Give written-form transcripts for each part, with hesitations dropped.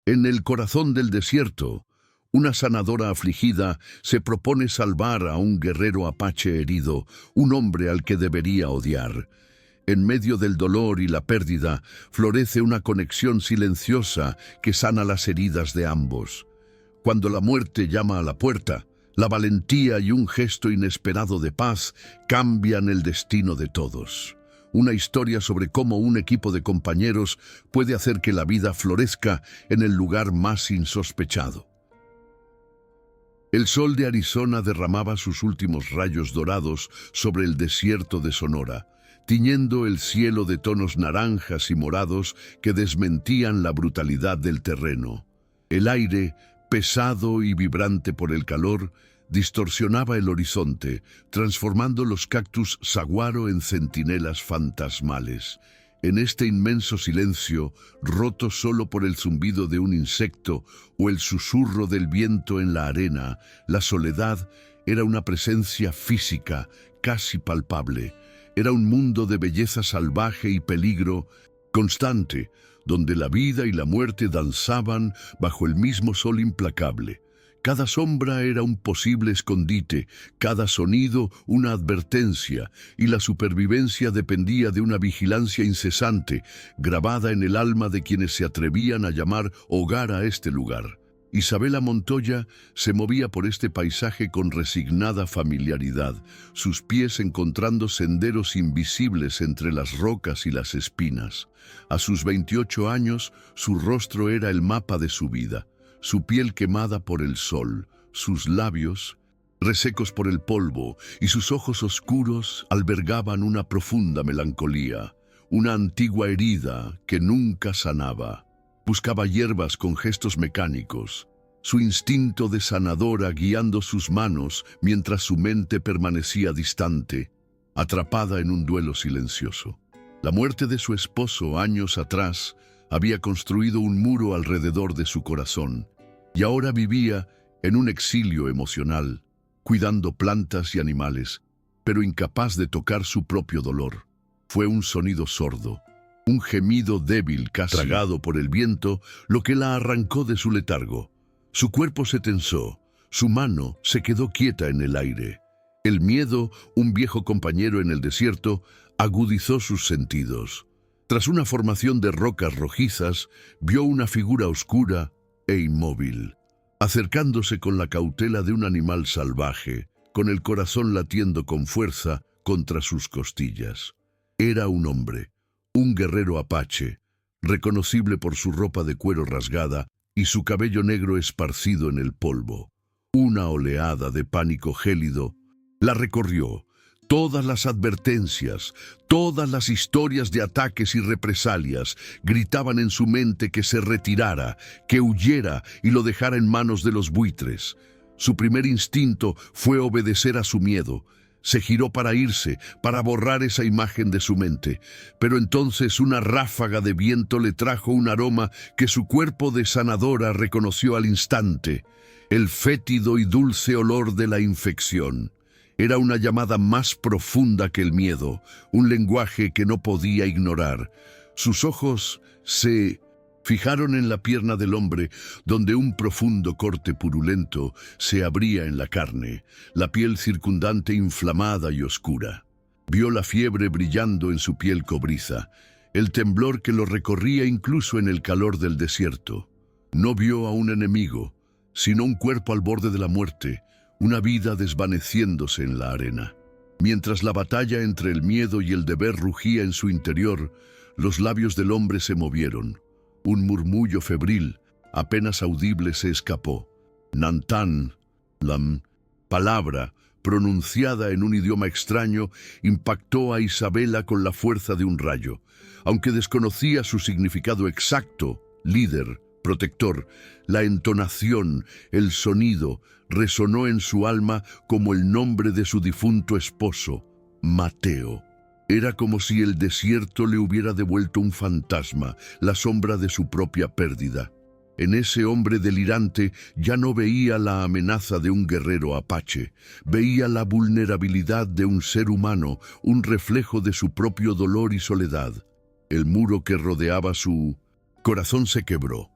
En el corazón del desierto, una sanadora afligida se propone salvar a un guerrero apache herido, un hombre al que debería odiar. En medio del dolor y la pérdida, florece una conexión silenciosa que sana las heridas de ambos. Cuando la muerte llama a la puerta, la valentía y un gesto inesperado de paz cambian el destino de todos. Una historia sobre cómo un equipo de compañeros puede hacer que la vida florezca en el lugar más insospechado. El sol de Arizona derramaba sus últimos rayos dorados sobre el desierto de Sonora, tiñendo el cielo de tonos naranjas y morados que desmentían la brutalidad del terreno. El aire, pesado y vibrante por el calor, distorsionaba el horizonte, transformando los cactus saguaro en centinelas fantasmales. En este inmenso silencio, roto solo por el zumbido de un insecto o el susurro del viento en la arena, la soledad era una presencia física, casi palpable. Era un mundo de belleza salvaje y peligro constante, donde la vida y la muerte danzaban bajo el mismo sol implacable. Cada sombra era un posible escondite, cada sonido una advertencia, y la supervivencia dependía de una vigilancia incesante, grabada en el alma de quienes se atrevían a llamar hogar a este lugar. Isabela Montoya se movía por este paisaje con resignada familiaridad, sus pies encontrando senderos invisibles entre las rocas y las espinas. A sus 28 años, su rostro era el mapa de su vida. Su piel quemada por el sol, sus labios resecos por el polvo y sus ojos oscuros albergaban una profunda melancolía, una antigua herida que nunca sanaba. Buscaba hierbas con gestos mecánicos, su instinto de sanadora guiando sus manos mientras su mente permanecía distante, atrapada en un duelo silencioso. La muerte de su esposo años atrás había construido un muro alrededor de su corazón y ahora vivía en un exilio emocional, cuidando plantas y animales, pero incapaz de tocar su propio dolor. Fue un sonido sordo, un gemido débil casi tragado por el viento, lo que la arrancó de su letargo. Su cuerpo se tensó, su mano se quedó quieta en el aire. El miedo, un viejo compañero en el desierto, agudizó sus sentidos. Tras una formación de rocas rojizas, vio una figura oscura e inmóvil, acercándose con la cautela de un animal salvaje, con el corazón latiendo con fuerza contra sus costillas. Era un hombre, un guerrero apache, reconocible por su ropa de cuero rasgada y su cabello negro esparcido en el polvo. Una oleada de pánico gélido la recorrió. Todas las advertencias, todas las historias de ataques y represalias gritaban en su mente que se retirara, que huyera y lo dejara en manos de los buitres. Su primer instinto fue obedecer a su miedo. Se giró para irse, para borrar esa imagen de su mente. Pero entonces una ráfaga de viento le trajo un aroma que su cuerpo de sanadora reconoció al instante: el fétido y dulce olor de la infección. Era una llamada más profunda que el miedo, un lenguaje que no podía ignorar. Sus ojos se fijaron en la pierna del hombre, donde un profundo corte purulento se abría en la carne, la piel circundante inflamada y oscura. Vio la fiebre brillando en su piel cobriza, el temblor que lo recorría incluso en el calor del desierto. No vio a un enemigo, sino un cuerpo al borde de la muerte, una vida desvaneciéndose en la arena. Mientras la batalla entre el miedo y el deber rugía en su interior, los labios del hombre se movieron. Un murmullo febril, apenas audible, se escapó. Nantan, la palabra, pronunciada en un idioma extraño, impactó a Isabela con la fuerza de un rayo. Aunque desconocía su significado exacto, líder, protector, la entonación, el sonido, resonó en su alma como el nombre de su difunto esposo, Mateo. Era como si el desierto le hubiera devuelto un fantasma, la sombra de su propia pérdida. En ese hombre delirante ya no veía la amenaza de un guerrero apache, veía la vulnerabilidad de un ser humano, un reflejo de su propio dolor y soledad. El muro que rodeaba su corazón se quebró.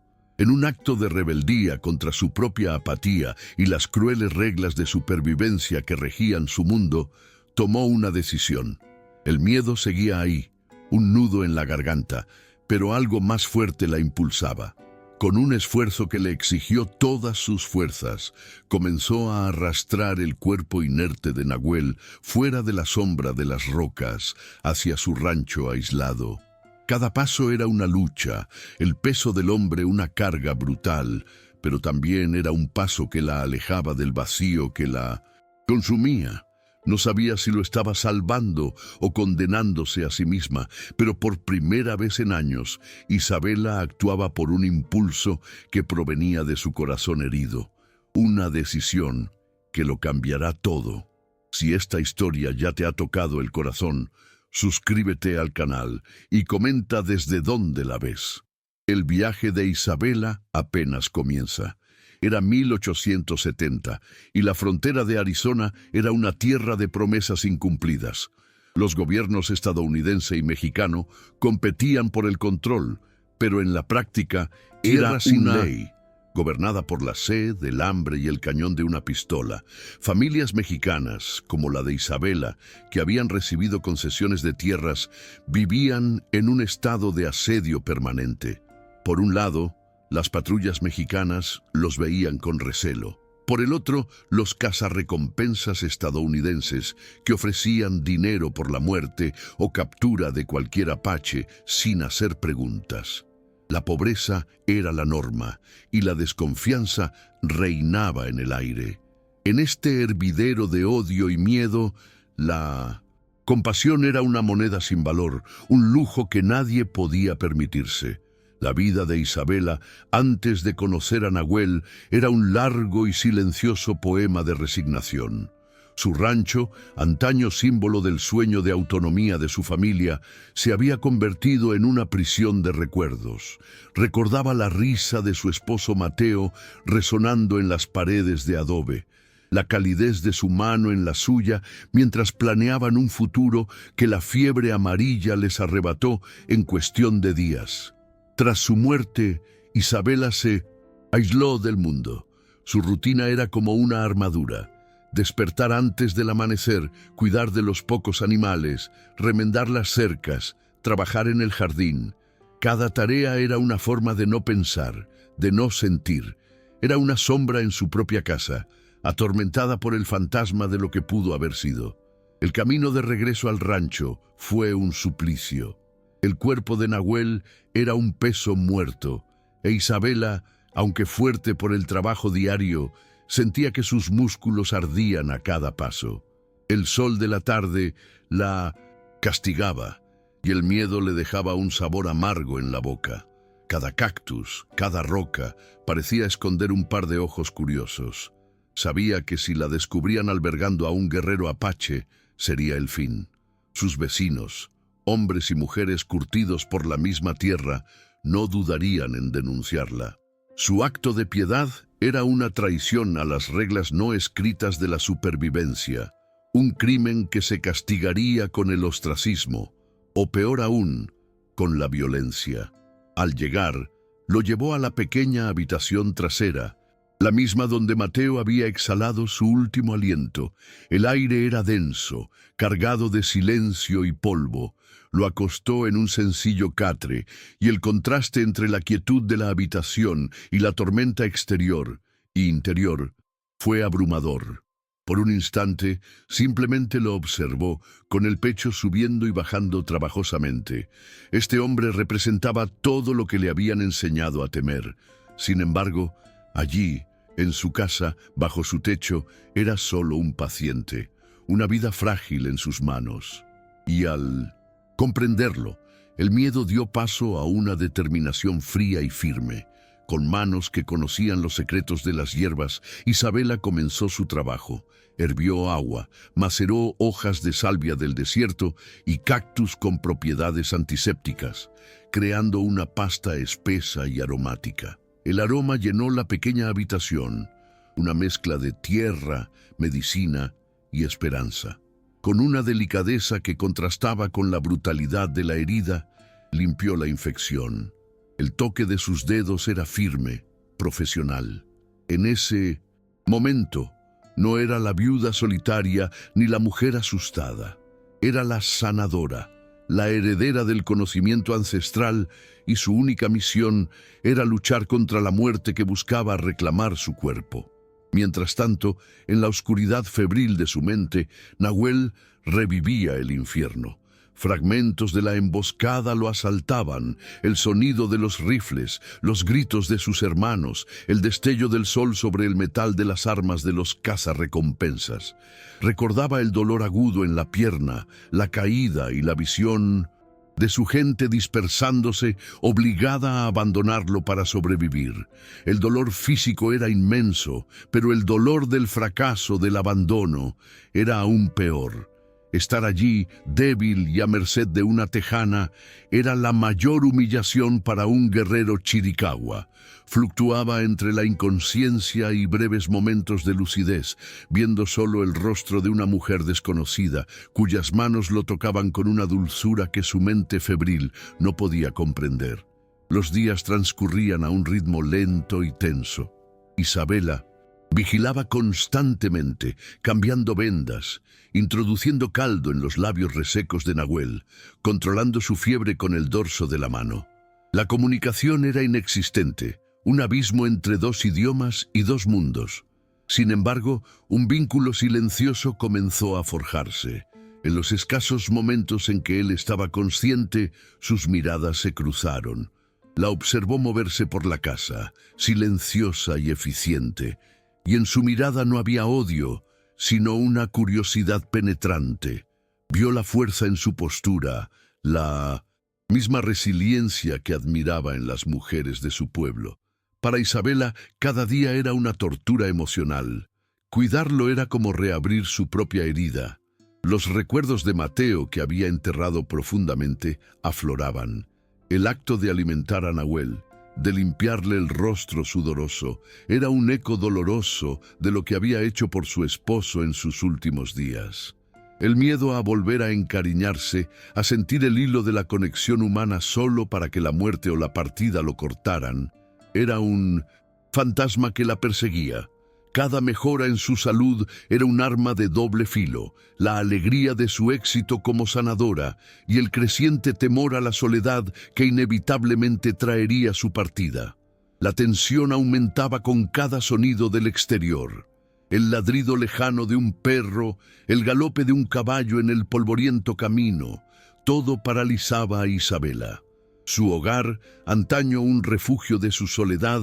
En un acto de rebeldía contra su propia apatía y las crueles reglas de supervivencia que regían su mundo, tomó una decisión. El miedo seguía ahí, un nudo en la garganta, pero algo más fuerte la impulsaba. Con un esfuerzo que le exigió todas sus fuerzas, comenzó a arrastrar el cuerpo inerte de Nahuel fuera de la sombra de las rocas, hacia su rancho aislado. Cada paso era una lucha, el peso del hombre una carga brutal, pero también era un paso que la alejaba del vacío que la consumía. No sabía si lo estaba salvando o condenándose a sí misma, pero por primera vez en años, Isabela actuaba por un impulso que provenía de su corazón herido, una decisión que lo cambiará todo. Si esta historia ya te ha tocado el corazón, suscríbete al canal y comenta desde dónde la ves. El viaje de Isabela apenas comienza. Era 1870 y la frontera de Arizona era una tierra de promesas incumplidas. Los gobiernos estadounidense y mexicano competían por el control, pero en la práctica era sin ley, gobernada por la sed, el hambre y el cañón de una pistola. Familias mexicanas, como la de Isabela, que habían recibido concesiones de tierras, vivían en un estado de asedio permanente. Por un lado, las patrullas mexicanas los veían con recelo. Por el otro, los cazarrecompensas estadounidenses que ofrecían dinero por la muerte o captura de cualquier apache sin hacer preguntas. La pobreza era la norma y la desconfianza reinaba en el aire. En este hervidero de odio y miedo, la compasión era una moneda sin valor, un lujo que nadie podía permitirse. La vida de Isabela, antes de conocer a Nahuel, era un largo y silencioso poema de resignación. Su rancho, antaño símbolo del sueño de autonomía de su familia, se había convertido en una prisión de recuerdos. Recordaba la risa de su esposo Mateo resonando en las paredes de adobe, la calidez de su mano en la suya mientras planeaban un futuro que la fiebre amarilla les arrebató en cuestión de días. Tras su muerte, Isabela se aisló del mundo. Su rutina era como una armadura. Despertar antes del amanecer, cuidar de los pocos animales, remendar las cercas, trabajar en el jardín. Cada tarea era una forma de no pensar, de no sentir. Era una sombra en su propia casa, atormentada por el fantasma de lo que pudo haber sido. El camino de regreso al rancho fue un suplicio. El cuerpo de Nahuel era un peso muerto, e Isabela, aunque fuerte por el trabajo diario, sentía que sus músculos ardían a cada paso. El sol de la tarde la castigaba, y el miedo le dejaba un sabor amargo en la boca. Cada cactus, cada roca, parecía esconder un par de ojos curiosos. Sabía que si la descubrían albergando a un guerrero apache, sería el fin. Sus vecinos, hombres y mujeres curtidos por la misma tierra, no dudarían en denunciarla. Su acto de piedad era una traición a las reglas no escritas de la supervivencia, un crimen que se castigaría con el ostracismo, o peor aún, con la violencia. Al llegar, lo llevó a la pequeña habitación trasera, la misma donde Mateo había exhalado su último aliento. El aire era denso, cargado de silencio y polvo. Lo acostó en un sencillo catre, y el contraste entre la quietud de la habitación y la tormenta exterior y interior fue abrumador. Por un instante, simplemente lo observó, con el pecho subiendo y bajando trabajosamente. Este hombre representaba todo lo que le habían enseñado a temer. Sin embargo, allí, en su casa, bajo su techo, era solo un paciente, una vida frágil en sus manos. Y al comprenderlo, el miedo dio paso a una determinación fría y firme. Con manos que conocían los secretos de las hierbas, Isabela comenzó su trabajo. Hervió agua, maceró hojas de salvia del desierto y cactus con propiedades antisépticas, creando una pasta espesa y aromática. El aroma llenó la pequeña habitación, una mezcla de tierra, medicina y esperanza. Con una delicadeza que contrastaba con la brutalidad de la herida, limpió la infección. El toque de sus dedos era firme, profesional. En ese momento, no era la viuda solitaria ni la mujer asustada. Era la sanadora, la heredera del conocimiento ancestral, y su única misión era luchar contra la muerte que buscaba reclamar su cuerpo. Mientras tanto, en la oscuridad febril de su mente, Nahuel revivía el infierno. Fragmentos de la emboscada lo asaltaban, el sonido de los rifles, los gritos de sus hermanos, el destello del sol sobre el metal de las armas de los cazarrecompensas. Recordaba el dolor agudo en la pierna, la caída y la visión de su gente dispersándose, obligada a abandonarlo para sobrevivir. El dolor físico era inmenso, pero el dolor del fracaso, del abandono, era aún peor. Estar allí, débil y a merced de una tejana, era la mayor humillación para un guerrero chiricahua. Fluctuaba entre la inconsciencia y breves momentos de lucidez, viendo solo el rostro de una mujer desconocida, cuyas manos lo tocaban con una dulzura que su mente febril no podía comprender. Los días transcurrían a un ritmo lento y tenso. Isabela vigilaba constantemente, cambiando vendas, introduciendo caldo en los labios resecos de Nahuel, controlando su fiebre con el dorso de la mano. La comunicación era inexistente, un abismo entre dos idiomas y dos mundos. Sin embargo, un vínculo silencioso comenzó a forjarse. En los escasos momentos en que él estaba consciente, sus miradas se cruzaron. La observó moverse por la casa, silenciosa y eficiente, y en su mirada no había odio, sino una curiosidad penetrante. Vio la fuerza en su postura, la misma resiliencia que admiraba en las mujeres de su pueblo. Para Isabela, cada día era una tortura emocional. Cuidarlo era como reabrir su propia herida. Los recuerdos de Mateo, que había enterrado profundamente, afloraban. El acto de alimentar a Nahuel, de limpiarle el rostro sudoroso, era un eco doloroso de lo que había hecho por su esposo en sus últimos días. El miedo a volver a encariñarse, a sentir el hilo de la conexión humana solo para que la muerte o la partida lo cortaran, era un fantasma que la perseguía. Cada mejora en su salud era un arma de doble filo, la alegría de su éxito como sanadora y el creciente temor a la soledad que inevitablemente traería su partida. La tensión aumentaba con cada sonido del exterior. El ladrido lejano de un perro, el galope de un caballo en el polvoriento camino, todo paralizaba a Isabela. Su hogar, antaño un refugio de su soledad,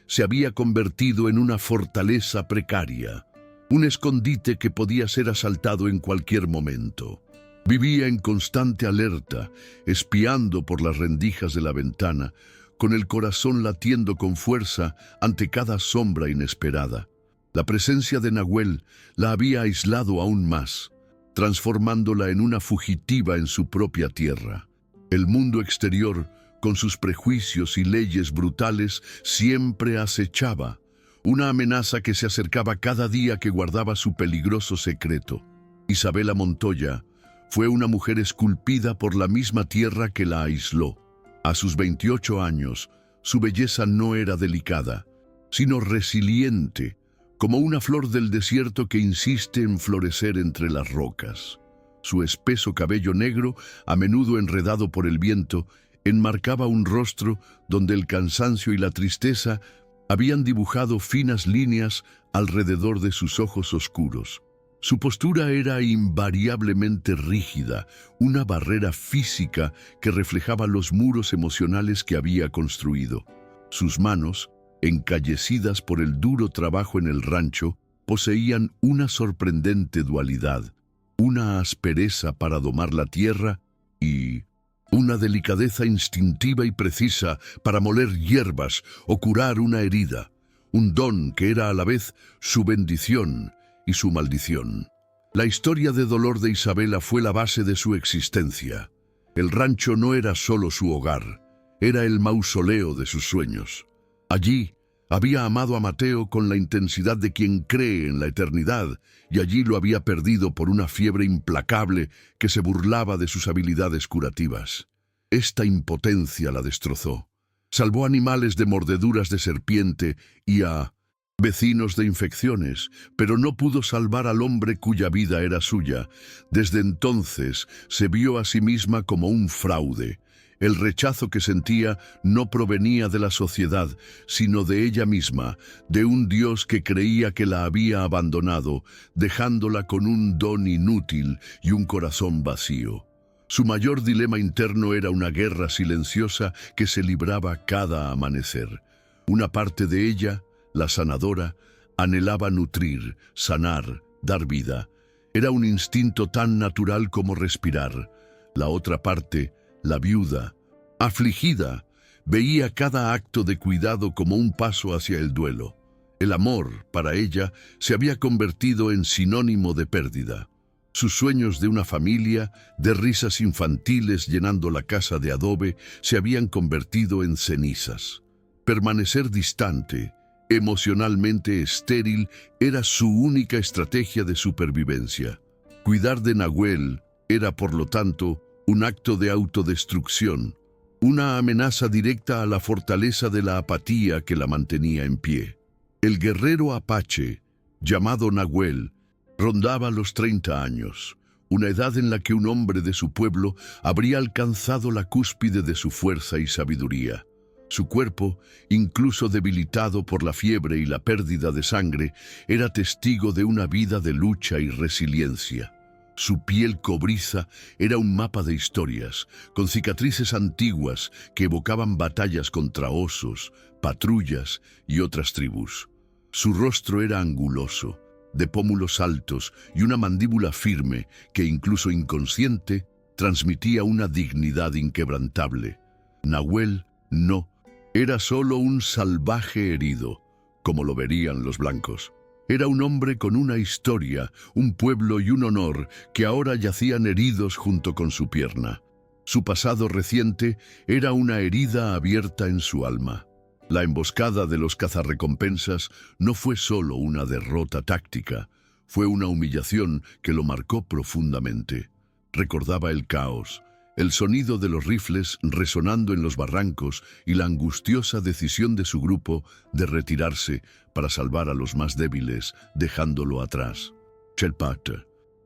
se había convertido en una fortaleza precaria, un escondite que podía ser asaltado en cualquier momento. Vivía en constante alerta, espiando por las rendijas de la ventana, con el corazón latiendo con fuerza ante cada sombra inesperada. La presencia de Nahuel la había aislado aún más, transformándola en una fugitiva en su propia tierra. El mundo exterior, con sus prejuicios y leyes brutales, siempre acechaba, una amenaza que se acercaba cada día que guardaba su peligroso secreto. Isabela Montoya fue una mujer esculpida por la misma tierra que la aisló. A sus 28 años, su belleza no era delicada, sino resiliente, como una flor del desierto que insiste en florecer entre las rocas. Su espeso cabello negro, a menudo enredado por el viento, enmarcaba un rostro donde el cansancio y la tristeza habían dibujado finas líneas alrededor de sus ojos oscuros. Su postura era invariablemente rígida, una barrera física que reflejaba los muros emocionales que había construido. Sus manos, encallecidas por el duro trabajo en el rancho, poseían una sorprendente dualidad, una aspereza para domar la tierra y una delicadeza instintiva y precisa para moler hierbas o curar una herida, un don que era a la vez su bendición y su maldición. La historia de dolor de Isabela fue la base de su existencia. El rancho no era solo su hogar, era el mausoleo de sus sueños. Allí había amado a Mateo con la intensidad de quien cree en la eternidad, y allí lo había perdido por una fiebre implacable que se burlaba de sus habilidades curativas. Esta impotencia la destrozó. Salvó animales de mordeduras de serpiente y a vecinos de infecciones, pero no pudo salvar al hombre cuya vida era suya. Desde entonces se vio a sí misma como un fraude. El rechazo que sentía no provenía de la sociedad, sino de ella misma, de un Dios que creía que la había abandonado, dejándola con un don inútil y un corazón vacío. Su mayor dilema interno era una guerra silenciosa que se libraba cada amanecer. Una parte de ella, la sanadora, anhelaba nutrir, sanar, dar vida. Era un instinto tan natural como respirar. La otra parte, la viuda, afligida, veía cada acto de cuidado como un paso hacia el duelo. El amor, para ella, se había convertido en sinónimo de pérdida. Sus sueños de una familia, de risas infantiles llenando la casa de adobe, se habían convertido en cenizas. Permanecer distante, emocionalmente estéril, era su única estrategia de supervivencia. Cuidar de Nahuel era, por lo tanto, un acto de autodestrucción, una amenaza directa a la fortaleza de la apatía que la mantenía en pie. El guerrero apache, llamado Nahuel, rondaba los 30 años, una edad en la que un hombre de su pueblo habría alcanzado la cúspide de su fuerza y sabiduría. Su cuerpo, incluso debilitado por la fiebre y la pérdida de sangre, era testigo de una vida de lucha y resiliencia. Su piel cobriza era un mapa de historias, con cicatrices antiguas que evocaban batallas contra osos, patrullas y otras tribus. Su rostro era anguloso, de pómulos altos y una mandíbula firme que, incluso inconsciente, transmitía una dignidad inquebrantable. Nahuel no era solo un salvaje herido, como lo verían los blancos. Era un hombre con una historia, un pueblo y un honor que ahora yacían heridos junto con su pierna. Su pasado reciente era una herida abierta en su alma. La emboscada de los cazarrecompensas no fue solo una derrota táctica, fue una humillación que lo marcó profundamente. Recordaba el caos, el sonido de los rifles resonando en los barrancos y la angustiosa decisión de su grupo de retirarse para salvar a los más débiles, dejándolo atrás. Chelpat.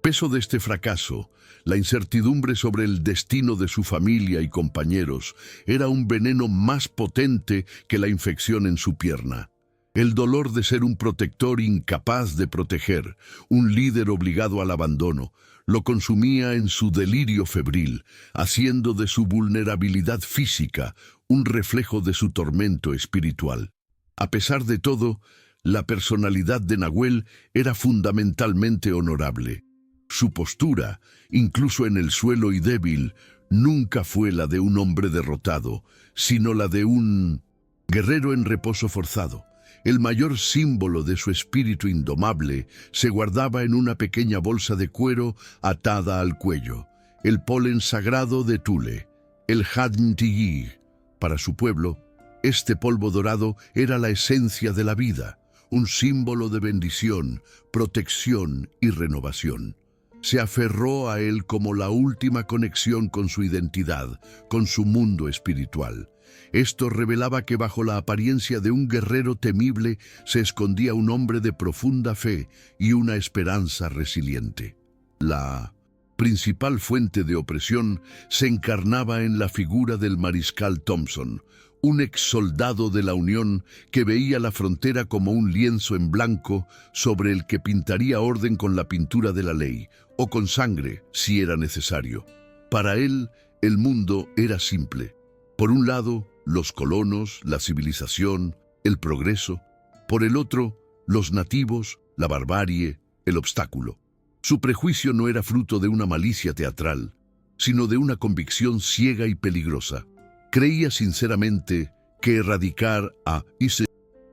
Peso de este fracaso, la incertidumbre sobre el destino de su familia y compañeros, era un veneno más potente que la infección en su pierna. El dolor de ser un protector incapaz de proteger, un líder obligado al abandono, lo consumía en su delirio febril, haciendo de su vulnerabilidad física un reflejo de su tormento espiritual. A pesar de todo, la personalidad de Nahuel era fundamentalmente honorable. Su postura, incluso en el suelo y débil, nunca fue la de un hombre derrotado, sino la de un guerrero en reposo forzado. El mayor símbolo de su espíritu indomable se guardaba en una pequeña bolsa de cuero atada al cuello, el polen sagrado de Tule, el Hadntiyí. Para su pueblo, este polvo dorado era la esencia de la vida, un símbolo de bendición, protección y renovación. Se aferró a él como la última conexión con su identidad, con su mundo espiritual. Esto revelaba que bajo la apariencia de un guerrero temible se escondía un hombre de profunda fe y una esperanza resiliente. La principal fuente de opresión se encarnaba en la figura del mariscal Thompson, un exsoldado de la Unión que veía la frontera como un lienzo en blanco sobre el que pintaría orden con la pintura de la ley, o con sangre, si era necesario. Para él, el mundo era simple. Por un lado, los colonos, la civilización, el progreso. Por el otro, los nativos, la barbarie, el obstáculo. Su prejuicio no era fruto de una malicia teatral, sino de una convicción ciega y peligrosa. Creía sinceramente que erradicar a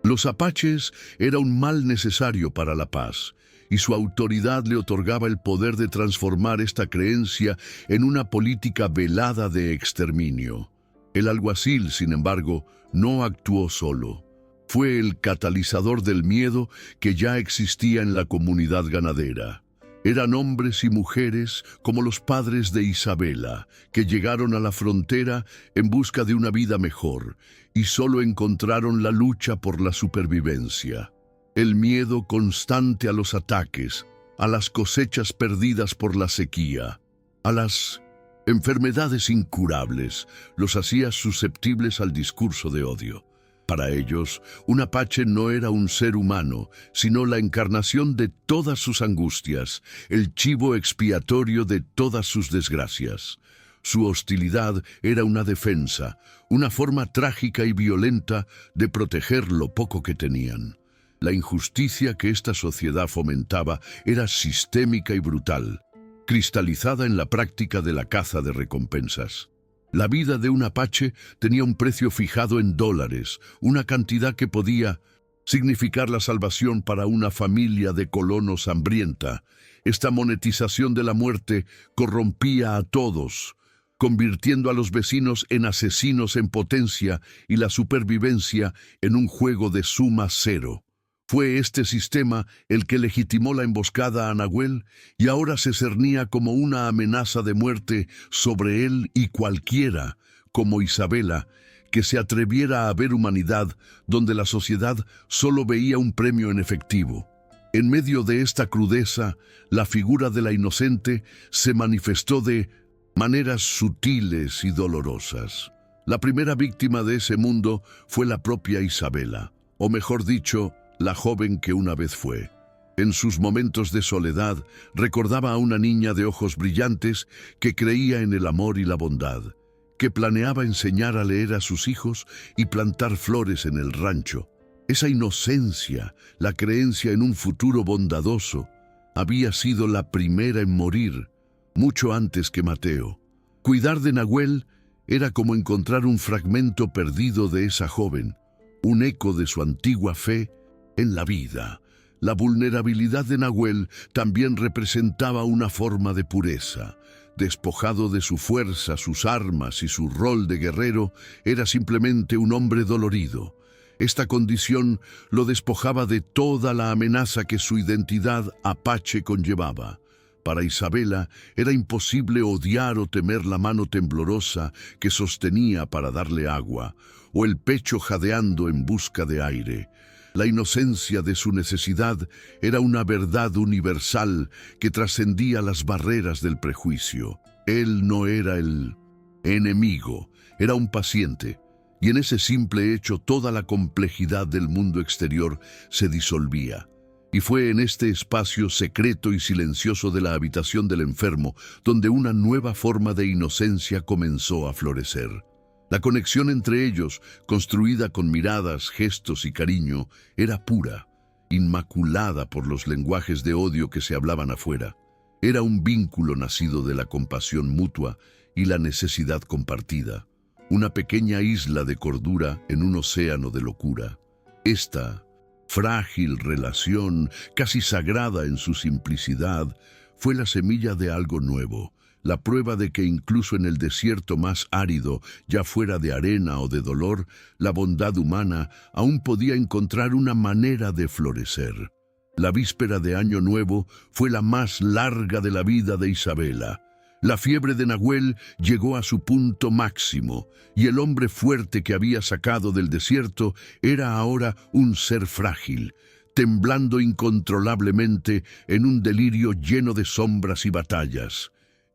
los apaches era un mal necesario para la paz, y su autoridad le otorgaba el poder de transformar esta creencia en una política velada de exterminio. El alguacil, sin embargo, no actuó solo. Fue el catalizador del miedo que ya existía en la comunidad ganadera. Eran hombres y mujeres como los padres de Isabela, que llegaron a la frontera en busca de una vida mejor y solo encontraron la lucha por la supervivencia. El miedo constante a los ataques, a las cosechas perdidas por la sequía, a las enfermedades incurables, los hacía susceptibles al discurso de odio. Para ellos, un apache no era un ser humano, sino la encarnación de todas sus angustias, el chivo expiatorio de todas sus desgracias. Su hostilidad era una defensa, una forma trágica y violenta de proteger lo poco que tenían. La injusticia que esta sociedad fomentaba era sistémica y brutal, cristalizada en la práctica de la caza de recompensas. La vida de un apache tenía un precio fijado en dólares, una cantidad que podía significar la salvación para una familia de colonos hambrienta. Esta monetización de la muerte corrompía a todos, convirtiendo a los vecinos en asesinos en potencia y la supervivencia en un juego de suma cero. Fue este sistema el que legitimó la emboscada a Nahuel y ahora se cernía como una amenaza de muerte sobre él y cualquiera, como Isabela, que se atreviera a ver humanidad donde la sociedad solo veía un premio en efectivo. En medio de esta crudeza, la figura de la inocente se manifestó de maneras sutiles y dolorosas. La primera víctima de ese mundo fue la propia Isabela, o mejor dicho, la joven que una vez fue. En sus momentos de soledad, recordaba a una niña de ojos brillantes que creía en el amor y la bondad, que planeaba enseñar a leer a sus hijos y plantar flores en el rancho. Esa inocencia, la creencia en un futuro bondadoso, había sido la primera en morir, mucho antes que Mateo. Cuidar de Nahuel era como encontrar un fragmento perdido de esa joven, un eco de su antigua fe en la vida. La vulnerabilidad de Nahuel también representaba una forma de pureza. Despojado de su fuerza, sus armas y su rol de guerrero, era simplemente un hombre dolorido. Esta condición lo despojaba de toda la amenaza que su identidad apache conllevaba. Para Isabela era imposible odiar o temer la mano temblorosa que sostenía para darle agua, o el pecho jadeando en busca de aire. La inocencia de su necesidad era una verdad universal que trascendía las barreras del prejuicio. Él no era el enemigo, era un paciente, y en ese simple hecho toda la complejidad del mundo exterior se disolvía. Y fue en este espacio secreto y silencioso de la habitación del enfermo donde una nueva forma de inocencia comenzó a florecer. La conexión entre ellos, construida con miradas, gestos y cariño, era pura, inmaculada por los lenguajes de odio que se hablaban afuera. Era un vínculo nacido de la compasión mutua y la necesidad compartida, una pequeña isla de cordura en un océano de locura. Esta frágil relación, casi sagrada en su simplicidad, fue la semilla de algo nuevo, la prueba de que incluso en el desierto más árido, ya fuera de arena o de dolor, la bondad humana aún podía encontrar una manera de florecer. La víspera de Año Nuevo fue la más larga de la vida de Isabela. La fiebre de Nahuel llegó a su punto máximo, y el hombre fuerte que había sacado del desierto era ahora un ser frágil, temblando incontrolablemente en un delirio lleno de sombras y batallas.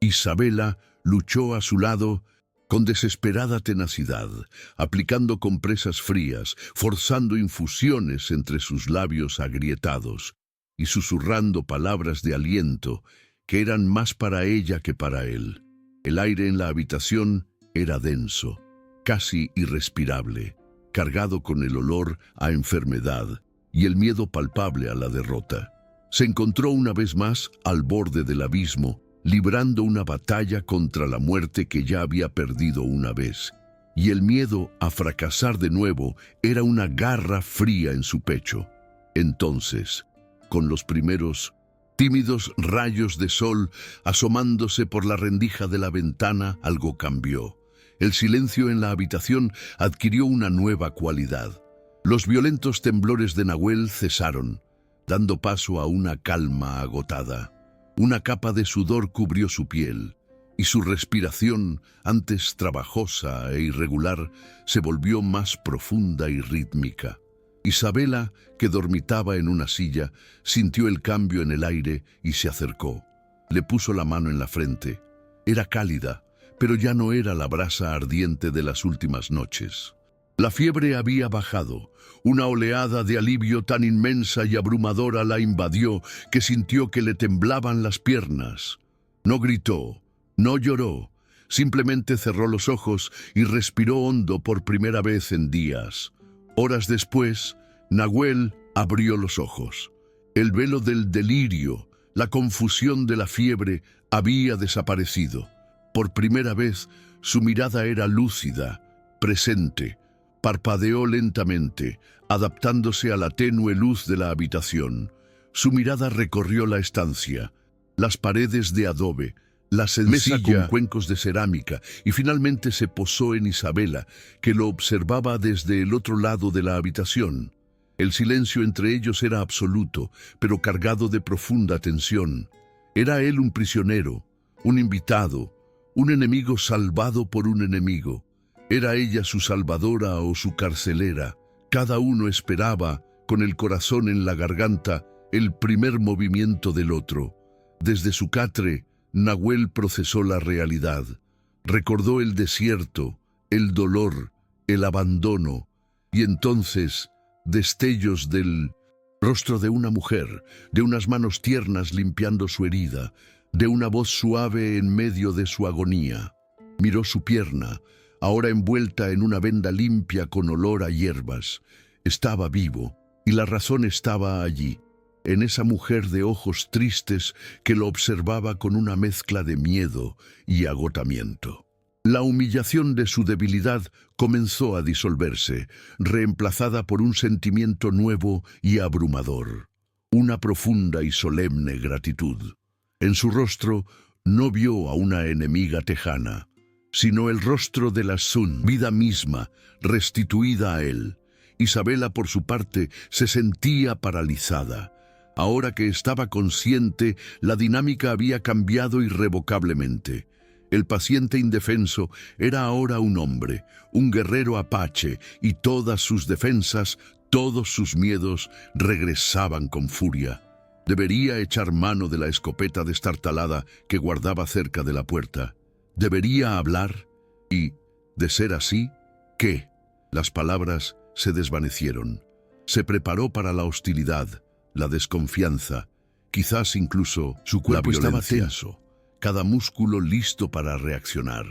Isabela luchó a su lado con desesperada tenacidad, aplicando compresas frías, forzando infusiones entre sus labios agrietados y susurrando palabras de aliento que eran más para ella que para él. El aire en la habitación era denso, casi irrespirable, cargado con el olor a enfermedad y el miedo palpable a la derrota. Se encontró una vez más al borde del abismo, librando una batalla contra la muerte que ya había perdido una vez, y el miedo a fracasar de nuevo era una garra fría en su pecho. Entonces, con los primeros tímidos rayos de sol asomándose por la rendija de la ventana, algo cambió. El silencio en la habitación adquirió una nueva cualidad. Los violentos temblores de Nahuel cesaron, dando paso a una calma agotada. Una capa de sudor cubrió su piel, y su respiración, antes trabajosa e irregular, se volvió más profunda y rítmica. Isabela, que dormitaba en una silla, sintió el cambio en el aire y se acercó. Le puso la mano en la frente. Era cálida, pero ya no era la brasa ardiente de las últimas noches. La fiebre había bajado. Una oleada de alivio tan inmensa y abrumadora la invadió que sintió que le temblaban las piernas. No gritó, no lloró, simplemente cerró los ojos y respiró hondo por primera vez en días. Horas después, Nahuel abrió los ojos. El velo del delirio, la confusión de la fiebre había desaparecido. Por primera vez, su mirada era lúcida, presente. Parpadeó lentamente, adaptándose a la tenue luz de la habitación. Su mirada recorrió la estancia, las paredes de adobe, la sencilla mesa con cuencos de cerámica, y finalmente se posó en Isabela, que lo observaba desde el otro lado de la habitación. El silencio entre ellos era absoluto, pero cargado de profunda tensión. Era él un prisionero, un invitado, un enemigo salvado por un enemigo. Era ella su salvadora o su carcelera. Cada uno esperaba, con el corazón en la garganta, el primer movimiento del otro. Desde su catre, Nahuel procesó la realidad. Recordó el desierto, el dolor, el abandono, y entonces destellos del rostro de una mujer, de unas manos tiernas limpiando su herida, de una voz suave en medio de su agonía. Miró su pierna, ahora envuelta en una venda limpia con olor a hierbas. Estaba vivo, y la razón estaba allí, en esa mujer de ojos tristes que lo observaba con una mezcla de miedo y agotamiento. La humillación de su debilidad comenzó a disolverse, reemplazada por un sentimiento nuevo y abrumador, una profunda y solemne gratitud. En su rostro no vio a una enemiga tejana, sino el rostro de la Sun, vida misma, restituida a él. Isabela, por su parte, se sentía paralizada. Ahora que estaba consciente, la dinámica había cambiado irrevocablemente. El paciente indefenso era ahora un hombre, un guerrero apache, y todas sus defensas, todos sus miedos, regresaban con furia. Debería echar mano de la escopeta destartalada que guardaba cerca de la puerta. Debería hablar y, de ser así, ¿qué? Las palabras se desvanecieron. Se preparó para la hostilidad, la desconfianza, quizás incluso su cuerpo estaba tenso, cada músculo listo para reaccionar.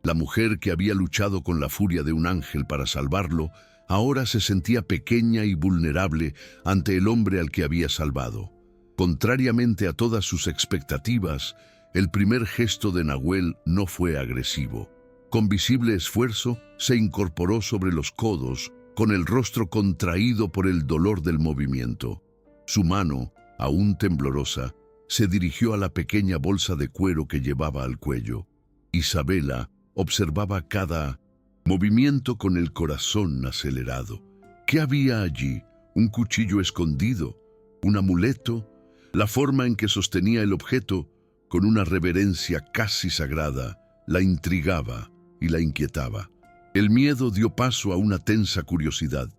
La mujer que había luchado con la furia de un ángel para salvarlo, ahora se sentía pequeña y vulnerable ante el hombre al que había salvado. Contrariamente a todas sus expectativas, el primer gesto de Nahuel no fue agresivo. Con visible esfuerzo, se incorporó sobre los codos, con el rostro contraído por el dolor del movimiento. Su mano, aún temblorosa, se dirigió a la pequeña bolsa de cuero que llevaba al cuello. Isabela observaba cada movimiento con el corazón acelerado. ¿Qué había allí? ¿Un cuchillo escondido? ¿Un amuleto? La forma en que sostenía el objeto, con una reverencia casi sagrada, la intrigaba y la inquietaba. El miedo dio paso a una tensa curiosidad.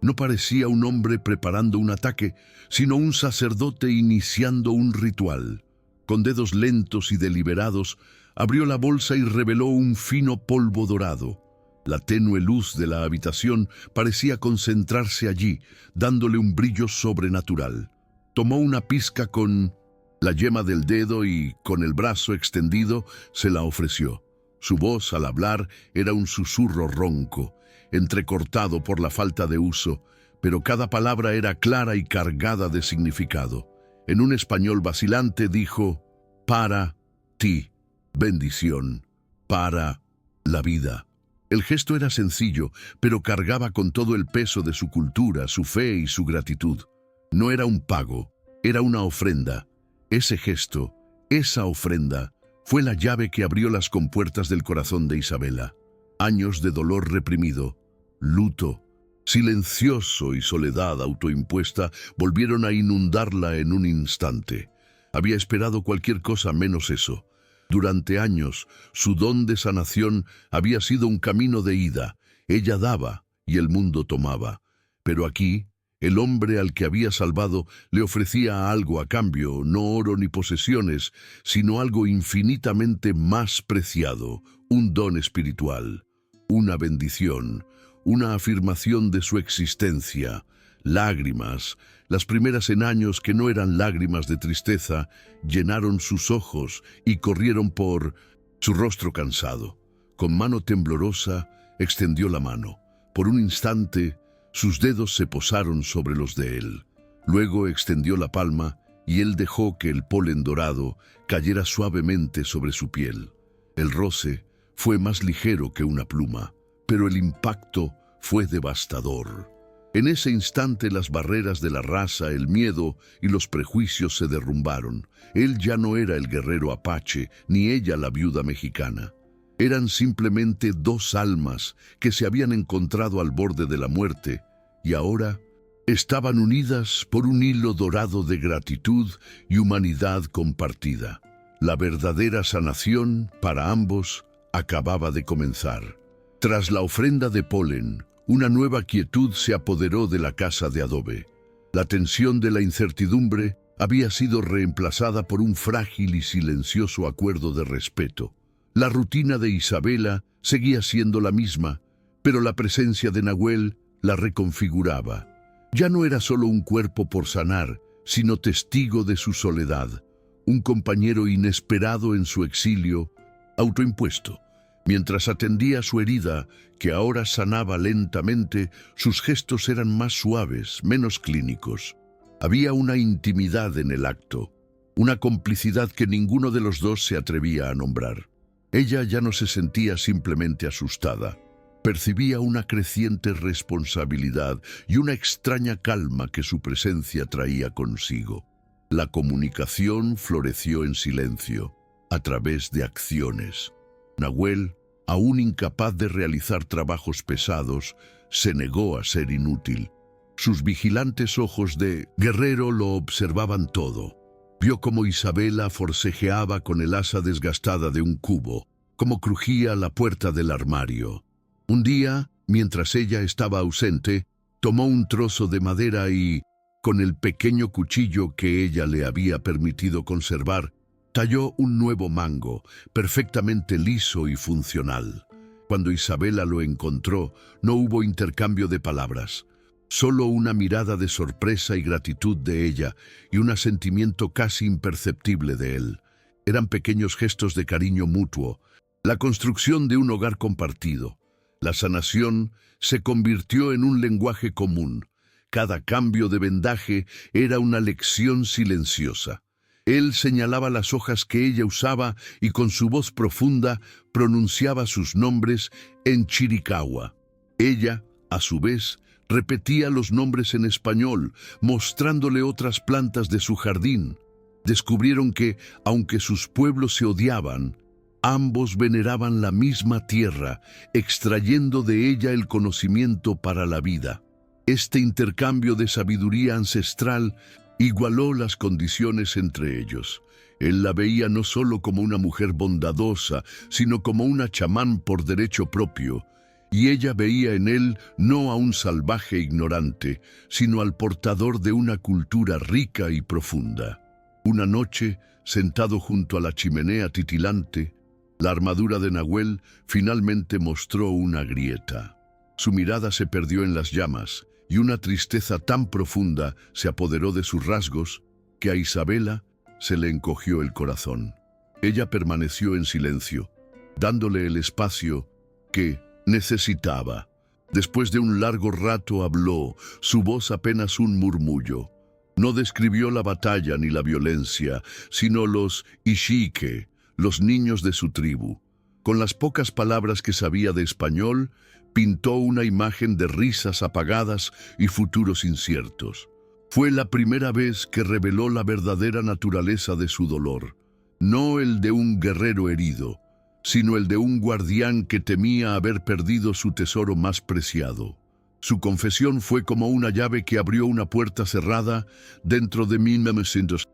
No parecía un hombre preparando un ataque, sino un sacerdote iniciando un ritual. Con dedos lentos y deliberados, abrió la bolsa y reveló un fino polvo dorado. La tenue luz de la habitación parecía concentrarse allí, dándole un brillo sobrenatural. Tomó una pizca con la yema del dedo y, con el brazo extendido, se la ofreció. Su voz, al hablar, era un susurro ronco, entrecortado por la falta de uso, pero cada palabra era clara y cargada de significado. En un español vacilante dijo: para ti, bendición, para la vida. El gesto era sencillo, pero cargaba con todo el peso de su cultura, su fe y su gratitud. No era un pago, era una ofrenda. Ese gesto, esa ofrenda, fue la llave que abrió las compuertas del corazón de Isabela. Años de dolor reprimido, luto, silencioso y soledad autoimpuesta volvieron a inundarla en un instante. Había esperado cualquier cosa menos eso. Durante años, su don de sanación había sido un camino de ida. Ella daba y el mundo tomaba. Pero aquí, el hombre al que había salvado le ofrecía algo a cambio, no oro ni posesiones, sino algo infinitamente más preciado, un don espiritual, una bendición, una afirmación de su existencia, lágrimas. Las primeras en años que no eran lágrimas de tristeza, llenaron sus ojos y corrieron por su rostro cansado. Con mano temblorosa, extendió la mano. Por un instante, sus dedos se posaron sobre los de él. Luego extendió la palma y él dejó que el polen dorado cayera suavemente sobre su piel. El roce fue más ligero que una pluma, pero el impacto fue devastador. En ese instante las barreras de la raza, el miedo y los prejuicios se derrumbaron. Él ya no era el guerrero apache, ni ella la viuda mexicana. Eran simplemente dos almas que se habían encontrado al borde de la muerte y ahora estaban unidas por un hilo dorado de gratitud y humanidad compartida. La verdadera sanación para ambos acababa de comenzar. Tras la ofrenda de polen, una nueva quietud se apoderó de la casa de adobe. La tensión de la incertidumbre había sido reemplazada por un frágil y silencioso acuerdo de respeto. La rutina de Isabela seguía siendo la misma, pero la presencia de Nahuel la reconfiguraba. Ya no era solo un cuerpo por sanar, sino testigo de su soledad, un compañero inesperado en su exilio, autoimpuesto. Mientras atendía su herida, que ahora sanaba lentamente, sus gestos eran más suaves, menos clínicos. Había una intimidad en el acto, una complicidad que ninguno de los dos se atrevía a nombrar. Ella ya no se sentía simplemente asustada. Percibía una creciente responsabilidad y una extraña calma que su presencia traía consigo. La comunicación floreció en silencio, a través de acciones. Nahuel, aún incapaz de realizar trabajos pesados, se negó a ser inútil. Sus vigilantes ojos de guerrero lo observaban todo. Vio cómo Isabela forcejeaba con el asa desgastada de un cubo, cómo crujía la puerta del armario. Un día, mientras ella estaba ausente, tomó un trozo de madera y, con el pequeño cuchillo que ella le había permitido conservar, talló un nuevo mango, perfectamente liso y funcional. Cuando Isabela lo encontró, no hubo intercambio de palabras. Solo una mirada de sorpresa y gratitud de ella y un sentimiento casi imperceptible de él. Eran pequeños gestos de cariño mutuo, la construcción de un hogar compartido. La sanación se convirtió en un lenguaje común. Cada cambio de vendaje era una lección silenciosa. Él señalaba las hojas que ella usaba y con su voz profunda pronunciaba sus nombres en chiricahua. Ella, a su vez, repetía los nombres en español, mostrándole otras plantas de su jardín. Descubrieron que, aunque sus pueblos se odiaban, ambos veneraban la misma tierra, extrayendo de ella el conocimiento para la vida. Este intercambio de sabiduría ancestral igualó las condiciones entre ellos. Él la veía no solo como una mujer bondadosa, sino como una chamán por derecho propio, y ella veía en él no a un salvaje ignorante, sino al portador de una cultura rica y profunda. Una noche, sentado junto a la chimenea titilante, la armadura de Nahuel finalmente mostró una grieta. Su mirada se perdió en las llamas, y una tristeza tan profunda se apoderó de sus rasgos que a Isabela se le encogió el corazón. Ella permaneció en silencio, dándole el espacio que necesitaba. Después de un largo rato habló, su voz apenas un murmullo. No describió la batalla ni la violencia, sino los Ixhique, los niños de su tribu. Con las pocas palabras que sabía de español, pintó una imagen de risas apagadas y futuros inciertos. Fue la primera vez que reveló la verdadera naturaleza de su dolor, no el de un guerrero herido, sino el de un guardián que temía haber perdido su tesoro más preciado. Su confesión fue como una llave que abrió una puerta cerrada dentro de 1900.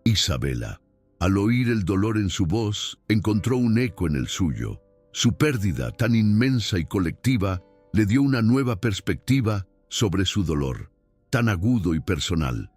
Isabela, al oír el dolor en su voz, encontró un eco en el suyo. Su pérdida, tan inmensa y colectiva, le dio una nueva perspectiva sobre su dolor, tan agudo y personal.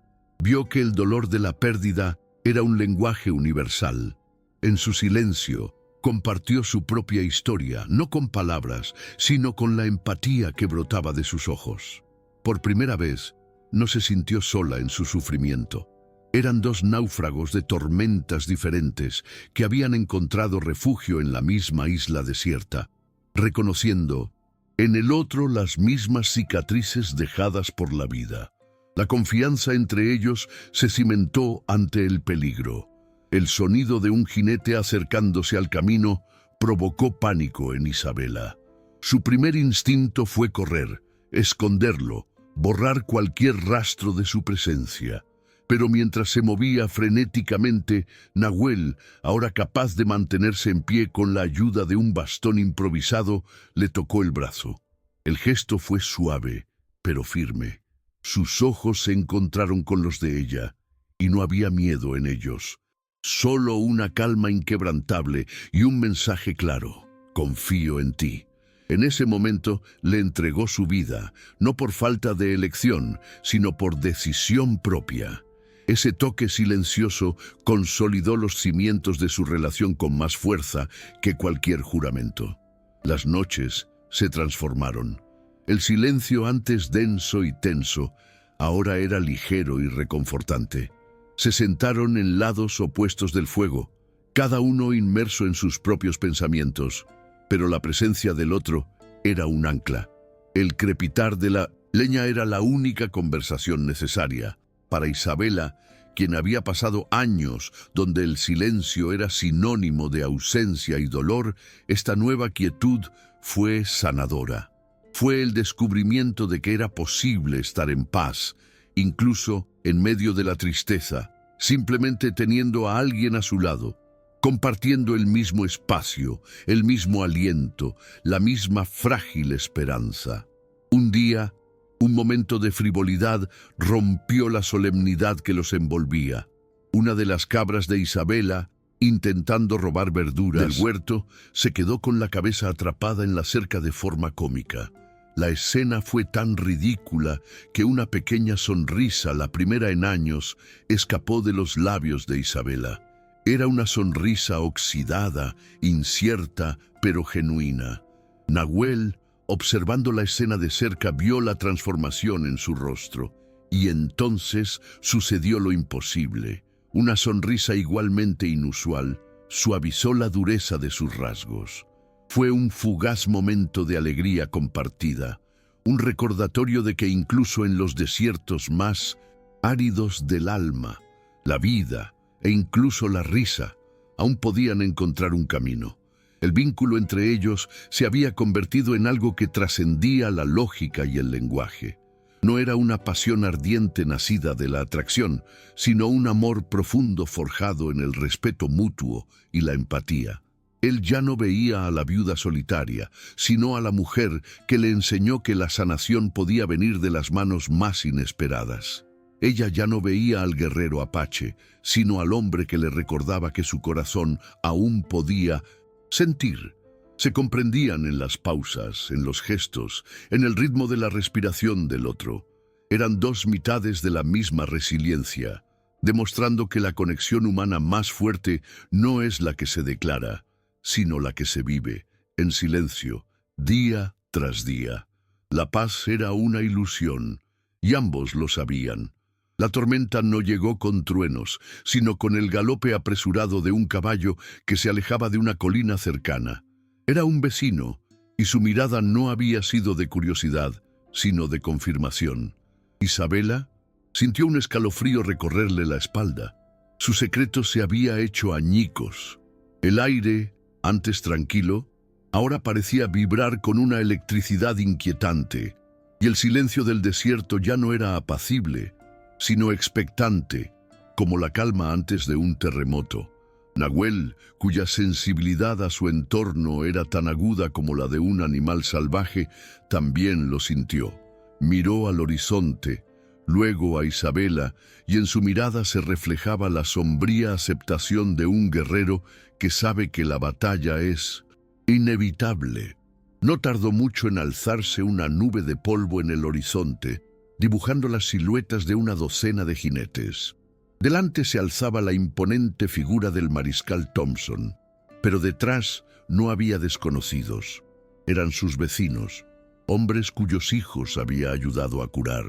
Vio que el dolor de la pérdida era un lenguaje universal. En su silencio, compartió su propia historia, no con palabras, sino con la empatía que brotaba de sus ojos. Por primera vez, no se sintió sola en su sufrimiento. Eran dos náufragos de tormentas diferentes que habían encontrado refugio en la misma isla desierta, reconociendo en el otro las mismas cicatrices dejadas por la vida. La confianza entre ellos se cimentó ante el peligro. El sonido de un jinete acercándose al camino provocó pánico en Isabela. Su primer instinto fue correr, esconderlo, borrar cualquier rastro de su presencia. Pero mientras se movía frenéticamente, Nahuel, ahora capaz de mantenerse en pie con la ayuda de un bastón improvisado, le tocó el brazo. El gesto fue suave, pero firme. Sus ojos se encontraron con los de ella, y no había miedo en ellos. Solo una calma inquebrantable y un mensaje claro: confío en ti. En ese momento le entregó su vida, no por falta de elección, sino por decisión propia. Ese toque silencioso consolidó los cimientos de su relación con más fuerza que cualquier juramento. Las noches se transformaron. El silencio, antes denso y tenso, ahora era ligero y reconfortante. Se sentaron en lados opuestos del fuego, cada uno inmerso en sus propios pensamientos, pero la presencia del otro era un ancla. El crepitar de la leña era la única conversación necesaria. Para Isabela, quien había pasado años donde el silencio era sinónimo de ausencia y dolor, esta nueva quietud fue sanadora. Fue el descubrimiento de que era posible estar en paz, incluso en medio de la tristeza, simplemente teniendo a alguien a su lado, compartiendo el mismo espacio, el mismo aliento, la misma frágil esperanza. Un día, un momento de frivolidad rompió la solemnidad que los envolvía. Una de las cabras de Isabela, intentando robar verduras del huerto, se quedó con la cabeza atrapada en la cerca de forma cómica. La escena fue tan ridícula que una pequeña sonrisa, la primera en años, escapó de los labios de Isabela. Era una sonrisa oxidada, incierta, pero genuina. Nahuel, observando la escena de cerca, vio la transformación en su rostro. Y entonces sucedió lo imposible. Una sonrisa igualmente inusual suavizó la dureza de sus rasgos. Fue un fugaz momento de alegría compartida, un recordatorio de que incluso en los desiertos más áridos del alma, la vida e incluso la risa aún podían encontrar un camino. El vínculo entre ellos se había convertido en algo que trascendía la lógica y el lenguaje. No era una pasión ardiente nacida de la atracción, sino un amor profundo forjado en el respeto mutuo y la empatía. Él ya no veía a la viuda solitaria, sino a la mujer que le enseñó que la sanación podía venir de las manos más inesperadas. Ella ya no veía al guerrero apache, sino al hombre que le recordaba que su corazón aún podía sentir. Se comprendían en las pausas, en los gestos, en el ritmo de la respiración del otro. Eran dos mitades de la misma resiliencia, demostrando que la conexión humana más fuerte no es la que se declara, sino la que se vive, en silencio, día tras día. La paz era una ilusión, y ambos lo sabían. La tormenta no llegó con truenos, sino con el galope apresurado de un caballo que se alejaba de una colina cercana. Era un vecino, y su mirada no había sido de curiosidad, sino de confirmación. Isabela sintió un escalofrío recorrerle la espalda. Su secreto se había hecho añicos. El aire, antes tranquilo, ahora parecía vibrar con una electricidad inquietante, y el silencio del desierto ya no era apacible, sino expectante, como la calma antes de un terremoto. Nahuel, cuya sensibilidad a su entorno era tan aguda como la de un animal salvaje, también lo sintió. Miró al horizonte, luego a Isabela, y en su mirada se reflejaba la sombría aceptación de un guerrero que sabe que la batalla es inevitable. No tardó mucho en alzarse una nube de polvo en el horizonte, dibujando las siluetas de una docena de jinetes. Delante se alzaba la imponente figura del mariscal Thompson, pero detrás no había desconocidos. Eran sus vecinos, hombres cuyos hijos había ayudado a curar,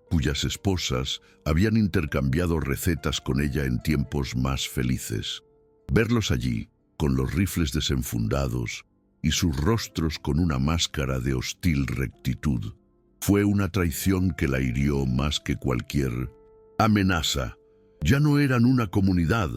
cuyas esposas habían intercambiado recetas con ella en tiempos más felices. Verlos allí, con los rifles desenfundados y sus rostros con una máscara de hostil rectitud, fue una traición que la hirió más que cualquier amenaza. Ya no eran una comunidad,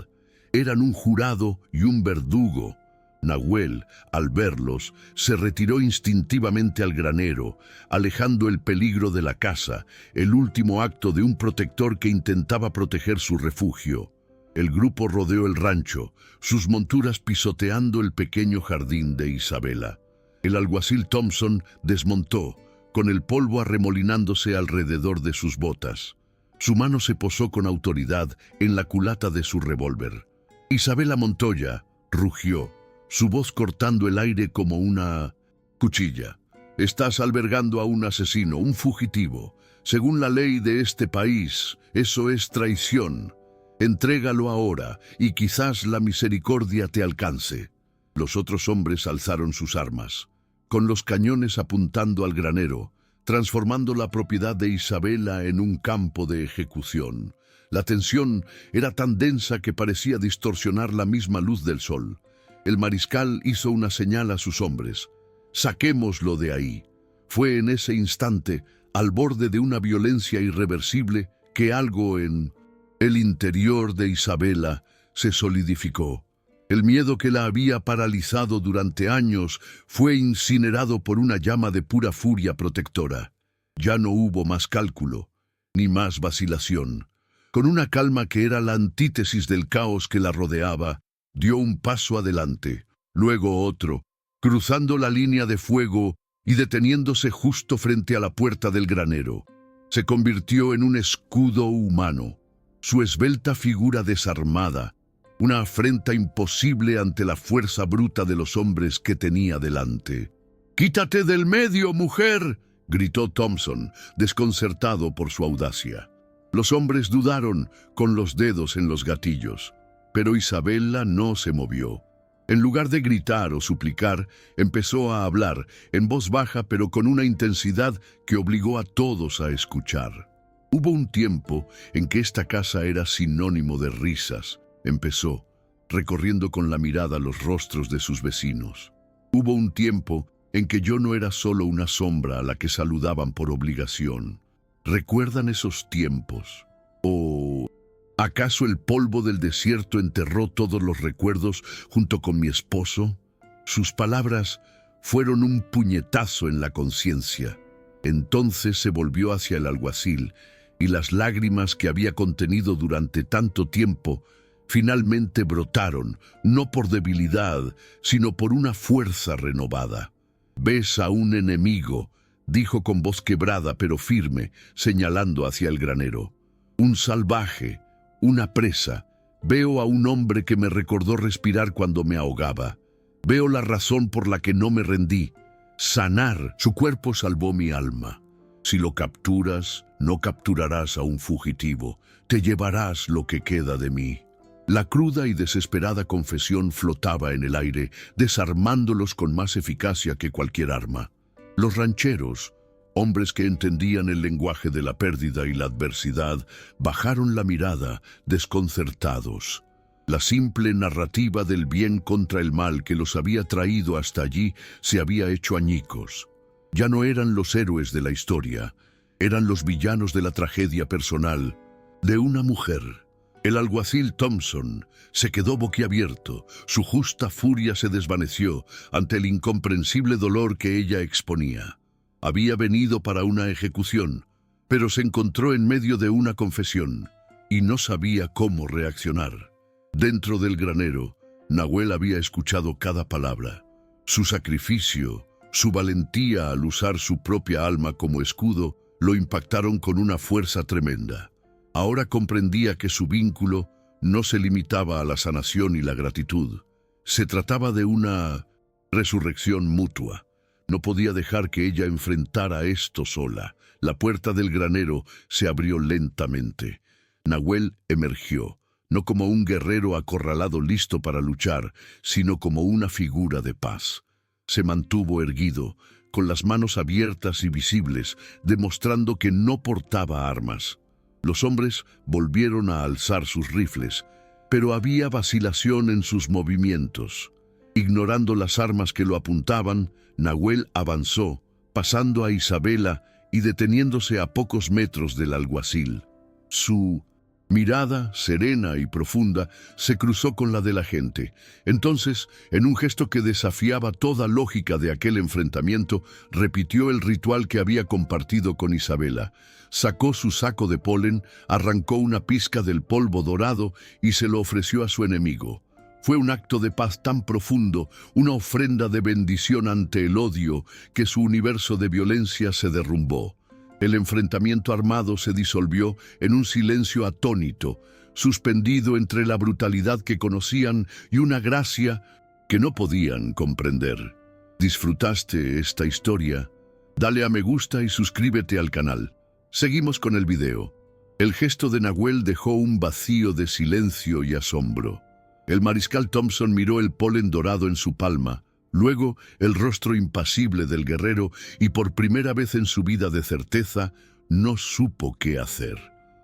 eran un jurado y un verdugo. Nahuel, al verlos, se retiró instintivamente al granero, alejando el peligro de la casa, el último acto de un protector que intentaba proteger su refugio. El grupo rodeó el rancho, sus monturas pisoteando el pequeño jardín de Isabela. El alguacil Thompson desmontó, con el polvo arremolinándose alrededor de sus botas. Su mano se posó con autoridad en la culata de su revólver. Isabela Montoya rugió, su voz cortando el aire como una cuchilla. Estás albergando a un asesino, un fugitivo. Según la ley de este país, eso es traición. Entrégalo ahora y quizás la misericordia te alcance. Los otros hombres alzaron sus armas, con los cañones apuntando al granero, transformando la propiedad de Isabela en un campo de ejecución. La tensión era tan densa que parecía distorsionar la misma luz del sol. El mariscal hizo una señal a sus hombres. «Saquémoslo de ahí». Fue en ese instante, al borde de una violencia irreversible, que algo en el interior de Isabela se solidificó. El miedo que la había paralizado durante años fue incinerado por una llama de pura furia protectora. Ya no hubo más cálculo, ni más vacilación. Con una calma que era la antítesis del caos que la rodeaba, dio un paso adelante, luego otro, cruzando la línea de fuego y deteniéndose justo frente a la puerta del granero. Se convirtió en un escudo humano, su esbelta figura desarmada, una afrenta imposible ante la fuerza bruta de los hombres que tenía delante. «¡Quítate del medio, mujer!», gritó Thompson, desconcertado por su audacia. Los hombres dudaron, con los dedos en los gatillos, pero Isabela no se movió. En lugar de gritar o suplicar, empezó a hablar, en voz baja pero con una intensidad que obligó a todos a escuchar. «Hubo un tiempo en que esta casa era sinónimo de risas», empezó, recorriendo con la mirada los rostros de sus vecinos. «Hubo un tiempo en que yo no era solo una sombra a la que saludaban por obligación. ¿Recuerdan esos tiempos? ¿O acaso el polvo del desierto enterró todos los recuerdos junto con mi esposo?» Sus palabras fueron un puñetazo en la conciencia. Entonces se volvió hacia el alguacil y las lágrimas que había contenido durante tanto tiempo finalmente brotaron, no por debilidad, sino por una fuerza renovada. «Ves a un enemigo», dijo con voz quebrada pero firme, señalando hacia el granero. «Un salvaje, una presa. Veo a un hombre que me recordó respirar cuando me ahogaba. Veo la razón por la que no me rendí. Sanar su cuerpo salvó mi alma. Si lo capturas, no capturarás a un fugitivo. Te llevarás lo que queda de mí». La cruda y desesperada confesión flotaba en el aire, desarmándolos con más eficacia que cualquier arma. Los rancheros, hombres que entendían el lenguaje de la pérdida y la adversidad, bajaron la mirada, desconcertados. La simple narrativa del bien contra el mal que los había traído hasta allí se había hecho añicos. Ya no eran los héroes de la historia, eran los villanos de la tragedia personal de una mujer. El alguacil Thompson se quedó boquiabierto, su justa furia se desvaneció ante el incomprensible dolor que ella exponía. Había venido para una ejecución, pero se encontró en medio de una confesión y no sabía cómo reaccionar. Dentro del granero, Nahuel había escuchado cada palabra. Su sacrificio, su valentía al usar su propia alma como escudo, lo impactaron con una fuerza tremenda. Ahora comprendía que su vínculo no se limitaba a la sanación y la gratitud. Se trataba de una resurrección mutua. No podía dejar que ella enfrentara esto sola. La puerta del granero se abrió lentamente. Nahuel emergió, no como un guerrero acorralado listo para luchar, sino como una figura de paz. Se mantuvo erguido, con las manos abiertas y visibles, demostrando que no portaba armas. Los hombres volvieron a alzar sus rifles, pero había vacilación en sus movimientos. Ignorando las armas que lo apuntaban, Nahuel avanzó, pasando a Isabela y deteniéndose a pocos metros del alguacil. Su mirada, serena y profunda, se cruzó con la de la gente. Entonces, en un gesto que desafiaba toda lógica de aquel enfrentamiento, repitió el ritual que había compartido con Isabela. Sacó su saco de polen, arrancó una pizca del polvo dorado y se lo ofreció a su enemigo. Fue un acto de paz tan profundo, una ofrenda de bendición ante el odio, que su universo de violencia se derrumbó. El enfrentamiento armado se disolvió en un silencio atónito, suspendido entre la brutalidad que conocían y una gracia que no podían comprender. ¿Disfrutaste esta historia? Dale a me gusta y suscríbete al canal. Seguimos con el video. El gesto de Nahuel dejó un vacío de silencio y asombro. El mariscal Thompson miró el polen dorado en su palma, luego el rostro impasible del guerrero y por primera vez en su vida de certeza no supo qué hacer.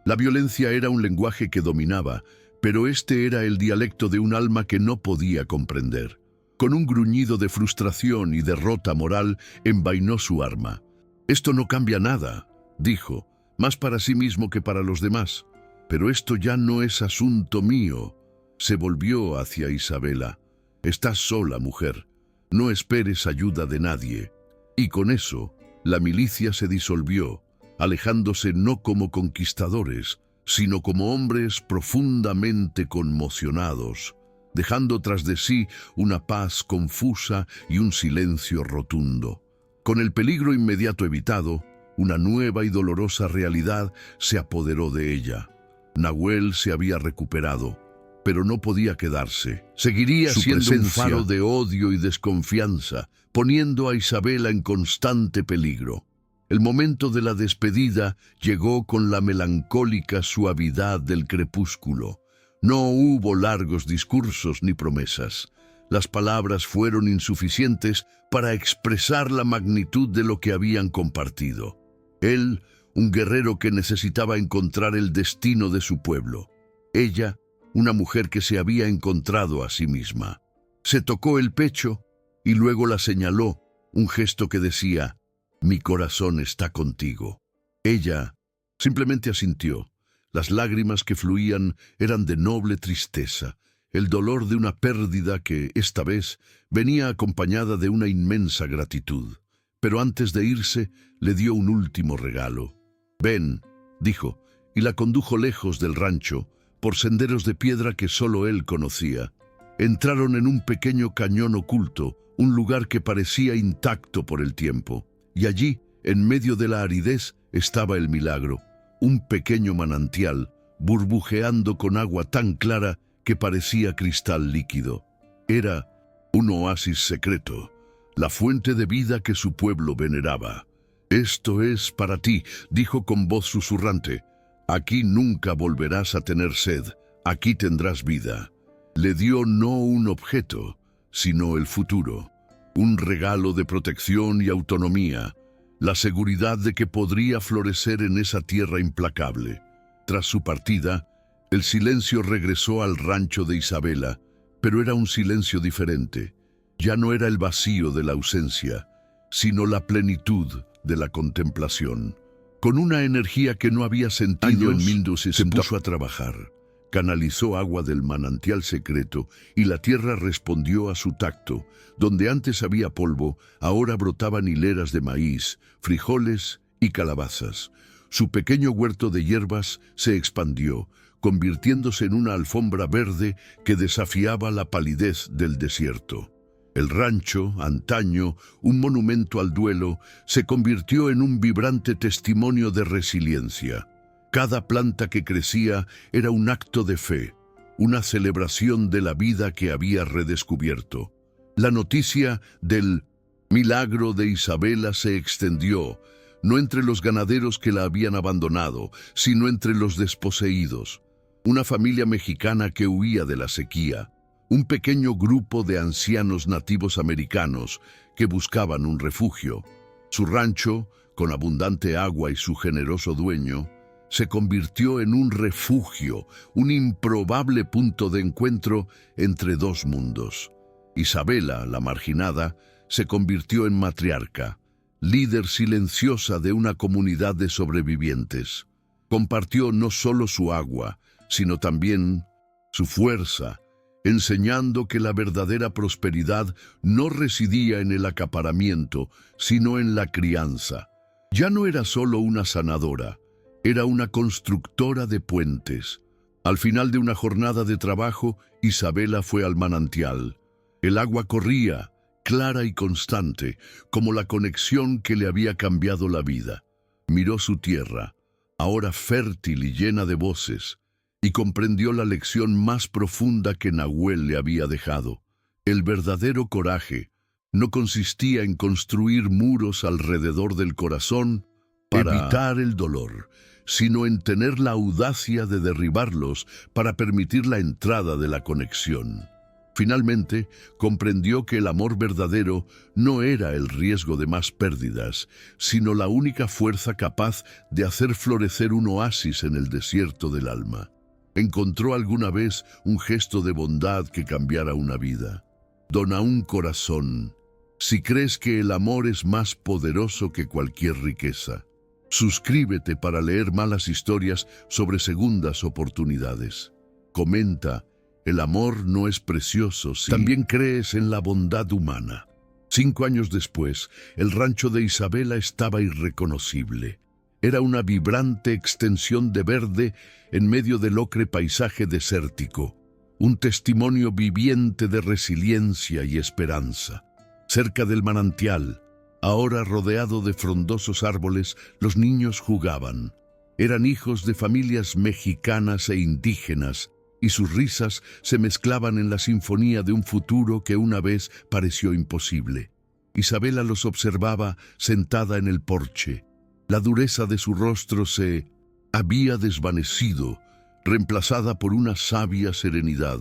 La violencia era un lenguaje que dominaba, pero este era el dialecto de un alma que no podía comprender. Con un gruñido de frustración y derrota moral, envainó su arma. «Esto no cambia nada», dijo, «más para sí mismo que para los demás. Pero esto ya no es asunto mío». Se volvió hacia Isabela. «Estás sola, mujer. No esperes ayuda de nadie». Y con eso, la milicia se disolvió, alejándose no como conquistadores, sino como hombres profundamente conmocionados, dejando tras de sí una paz confusa y un silencio rotundo. Con el peligro inmediato evitado, una nueva y dolorosa realidad se apoderó de ella. Nahuel se había recuperado, pero no podía quedarse. Seguiría siendo un faro de odio y desconfianza, poniendo a Isabela en constante peligro. El momento de la despedida llegó con la melancólica suavidad del crepúsculo. No hubo largos discursos ni promesas. Las palabras fueron insuficientes para expresar la magnitud de lo que habían compartido. Él, un guerrero que necesitaba encontrar el destino de su pueblo. Ella, una mujer que se había encontrado a sí misma. Se tocó el pecho y luego la señaló, un gesto que decía: «Mi corazón está contigo». Ella simplemente asintió. Las lágrimas que fluían eran de noble tristeza, el dolor de una pérdida que, esta vez, venía acompañada de una inmensa gratitud. Pero antes de irse, le dio un último regalo. «Ven», dijo, y la condujo lejos del rancho, por senderos de piedra que solo él conocía. Entraron en un pequeño cañón oculto, un lugar que parecía intacto por el tiempo. Y allí, en medio de la aridez, estaba el milagro, un pequeño manantial, burbujeando con agua tan clara que parecía cristal líquido. Era un oasis secreto, la fuente de vida que su pueblo veneraba. «Esto es para ti», dijo con voz susurrante. «Aquí nunca volverás a tener sed, aquí tendrás vida». Le dio no un objeto, sino el futuro, un regalo de protección y autonomía, la seguridad de que podría florecer en esa tierra implacable. Tras su partida, el silencio regresó al rancho de Isabela, pero era un silencio diferente. Ya no era el vacío de la ausencia, sino la plenitud de la contemplación. Con una energía que no había sentido en Mindus, se puso a trabajar. Canalizó agua del manantial secreto y la tierra respondió a su tacto. Donde antes había polvo, ahora brotaban hileras de maíz, frijoles y calabazas. Su pequeño huerto de hierbas se expandió, convirtiéndose en una alfombra verde que desafiaba la palidez del desierto. El rancho, antaño, un monumento al duelo, se convirtió en un vibrante testimonio de resiliencia. Cada planta que crecía era un acto de fe, una celebración de la vida que había redescubierto. La noticia del milagro de Isabela se extendió, no entre los ganaderos que la habían abandonado, sino entre los desposeídos. Una familia mexicana que huía de la sequía, un pequeño grupo de ancianos nativos americanos que buscaban un refugio. Su rancho, con abundante agua y su generoso dueño, se convirtió en un refugio, un improbable punto de encuentro entre dos mundos. Isabela, la marginada, se convirtió en matriarca, líder silenciosa de una comunidad de sobrevivientes. Compartió no solo su agua, sino también su fuerza, enseñando que la verdadera prosperidad no residía en el acaparamiento, sino en la crianza. Ya no era solo una sanadora, era una constructora de puentes. Al final de una jornada de trabajo, Isabela fue al manantial. El agua corría, clara y constante, como la conexión que le había cambiado la vida. Miró su tierra, ahora fértil y llena de voces, y comprendió la lección más profunda que Nahuel le había dejado. El verdadero coraje no consistía en construir muros alrededor del corazón para evitar el dolor, sino en tener la audacia de derribarlos para permitir la entrada de la conexión. Finalmente, comprendió que el amor verdadero no era el riesgo de más pérdidas, sino la única fuerza capaz de hacer florecer un oasis en el desierto del alma. ¿Encontró alguna vez un gesto de bondad que cambiara una vida? Dona un corazón, si crees que el amor es más poderoso que cualquier riqueza. Suscríbete para leer malas historias sobre segundas oportunidades. Comenta, el amor no es precioso si también crees en la bondad humana. 5 años después, el rancho de Isabela estaba irreconocible. Era una vibrante extensión de verde en medio del ocre paisaje desértico, un testimonio viviente de resiliencia y esperanza. Cerca del manantial, ahora rodeado de frondosos árboles, los niños jugaban. Eran hijos de familias mexicanas e indígenas, y sus risas se mezclaban en la sinfonía de un futuro que una vez pareció imposible. Isabela los observaba sentada en el porche. La dureza de su rostro se había desvanecido, reemplazada por una sabia serenidad.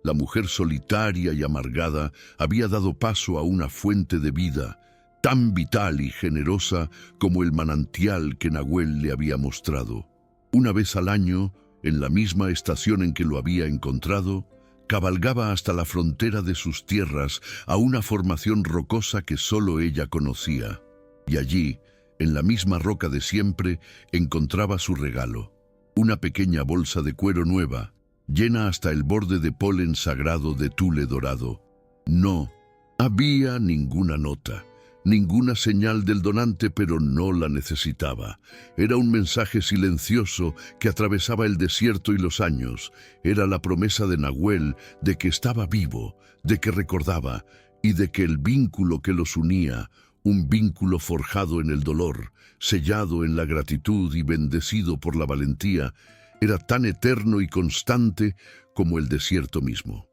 La mujer solitaria y amargada había dado paso a una fuente de vida, tan vital y generosa como el manantial que Nahuel le había mostrado. Una vez al año, en la misma estación en que lo había encontrado, cabalgaba hasta la frontera de sus tierras a una formación rocosa que solo ella conocía. Y allí, en la misma roca de siempre, encontraba su regalo, una pequeña bolsa de cuero nueva, llena hasta el borde de polen sagrado de tule dorado. No había ninguna nota, ninguna señal del donante, pero no la necesitaba. Era un mensaje silencioso que atravesaba el desierto y los años. Era la promesa de Nahuel de que estaba vivo, de que recordaba y de que el vínculo que los unía, un vínculo forjado en el dolor, sellado en la gratitud y bendecido por la valentía, era tan eterno y constante como el desierto mismo.